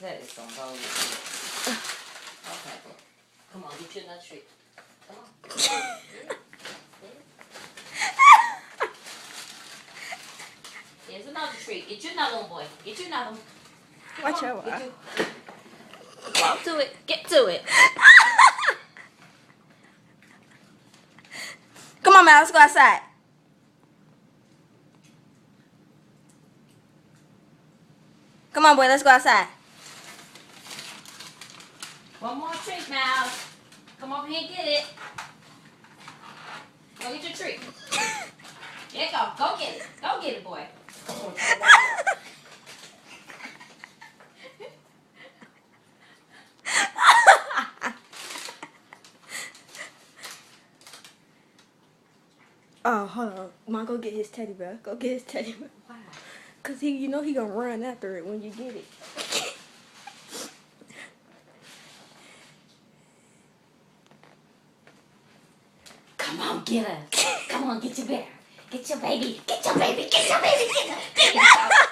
That is some bullshit. Okay. Come on, get you another treat. Come on. Here's another treat. Get you another one, boy. Get you another one. Watch out. Walk to it. Get to it. Come on, man. Let's go outside. Come on, boy. Let's go outside. One more treat, Mal. Come over here and get it. Go get your treat. There you go. Go get it. Go get it, boy. Oh, hold on. Mom, go get his teddy bear. Go get his teddy bear. Why? Because he gonna run after it when you get it. Come on, get us. Come on, get your bear. Get your baby. Get your baby. Get your baby. Get your baby.